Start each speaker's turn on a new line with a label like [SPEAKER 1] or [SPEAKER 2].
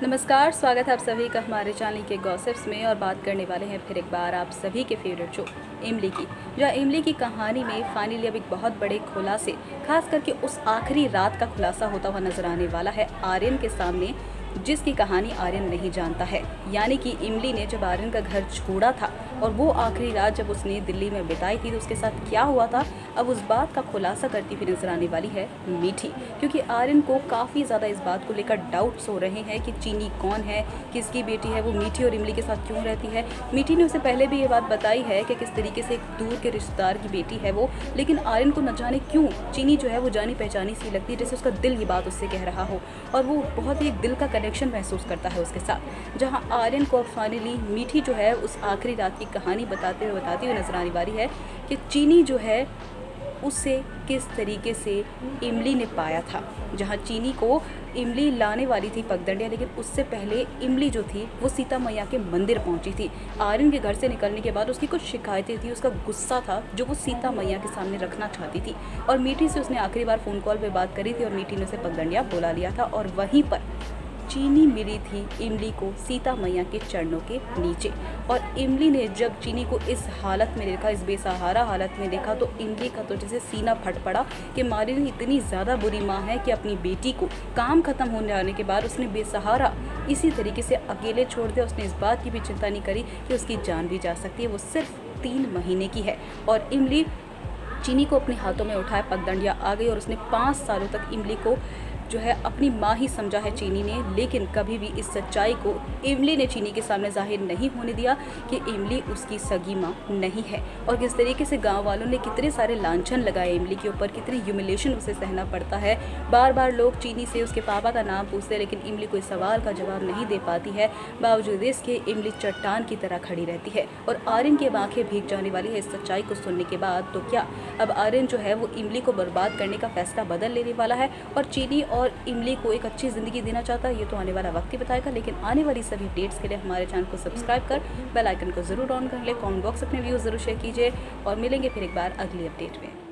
[SPEAKER 1] नमस्कार, स्वागत है आप सभी का हमारे चैनल के गॉसिप्स में। और बात करने वाले हैं फिर एक बार आप सभी के फेवरेट शो इमली की। जहाँ इमली की कहानी में फाइनली अब एक बहुत बड़े खुलासे, खास करके उस आखिरी रात का खुलासा होता हुआ नजर आने वाला है आर्यन के सामने, जिसकी कहानी आर्यन नहीं जानता है। यानी कि इमली ने जब आर्यन का घर छोड़ा था और वो आखिरी रात जब उसने दिल्ली में बिताई थी तो उसके साथ क्या हुआ था, अब उस बात का खुलासा करती हुई नजर आने वाली है मीठी। क्योंकि आर्यन को काफ़ी ज़्यादा इस बात को लेकर डाउट्स हो रहे हैं कि चीनी कौन है, किसकी बेटी है, वो मीठी और इमली के साथ क्यों रहती है। मीठी ने उसे पहले भी ये बात बताई है कि किस तरीके से एक दूर के रिश्तेदार की बेटी है वो, लेकिन आर्यन को न जाने क्यों चीनी जो है वो जानी पहचानी सी लगती है, जैसे उसका दिल ये बात उससे कह रहा हो और वो बहुत ही एक दिल का कनेक्शन महसूस करता है उसके साथ। जहां आर्यन को फाइनली मीठी जो है उस आखिरी रात की कहानी बताती हुई नजर आने वाली है कि चीनी जो है उसे किस तरीके से इमली ने पाया था। जहां चीनी को इमली लाने वाली थी पगडंडिया, लेकिन उससे पहले इमली जो थी वो सीता मैया के मंदिर पहुंची थी। आर्यन के घर से निकलने के बाद उसकी कुछ शिकायतें थी, उसका गुस्सा था जो वो सीता मैया के सामने रखना चाहती थी। और मीठी से उसने आखिरी बार फ़ोन कॉल पे बात करी थी और मीठी ने उसे पगडंडिया बुला लिया था। और वहीं पर चीनी मिली थी इमली को सीता मैया के चरणों के नीचे। और इमली ने जब चीनी को इस हालत में देखा, इस बेसहारा हालत में देखा, तो इमली का तो जैसे सीना फट पड़ा कि मारिन इतनी ज़्यादा बुरी माँ है कि अपनी बेटी को काम ख़त्म होने जाने के बाद उसने बेसहारा इसी तरीके से अकेले छोड़ दिया। उसने इस बात की भी चिंता नहीं करी कि उसकी जान भी जा सकती है। वो सिर्फ 3 महीने की है और इमली चीनी को अपने हाथों में उठाए पगडंडिया आ गई और उसने 5 सालों तक इमली को जो है अपनी माँ ही समझा है चीनी ने। लेकिन कभी भी इस सच्चाई को इमली ने चीनी के सामने जाहिर नहीं होने दिया कि इमली उसकी सगी माँ नहीं है। और किस तरीके से गांव वालों ने कितने सारे लांछन लगाए इमली के ऊपर, कितनी ह्यूमिलेशन उसे सहना पड़ता है। बार बार लोग चीनी से उसके पापा का नाम पूछते हैं, लेकिन इमली कोई सवाल का जवाब नहीं दे पाती है। बावजूद इसके इमली चट्टान की तरह खड़ी रहती है और आर्यन की आंखें भीग जाने वाली है इस सच्चाई को सुनने के बाद। तो क्या अब आर्यन जो है वो इमली को बर्बाद करने का फैसला बदल लेने वाला है और चीनी और इमली को एक अच्छी ज़िंदगी देना चाहता है? ये तो आने वाला वक्त ही बताएगा। लेकिन आने वाली सभी अपडेट्स के लिए हमारे चैनल को सब्सक्राइब कर बेल आइकन को ज़रूर ऑन कर ले। कमेंट बॉक्स अपने व्यूज़ ज़रूर शेयर कीजिए और मिलेंगे फिर एक बार अगली अपडेट में।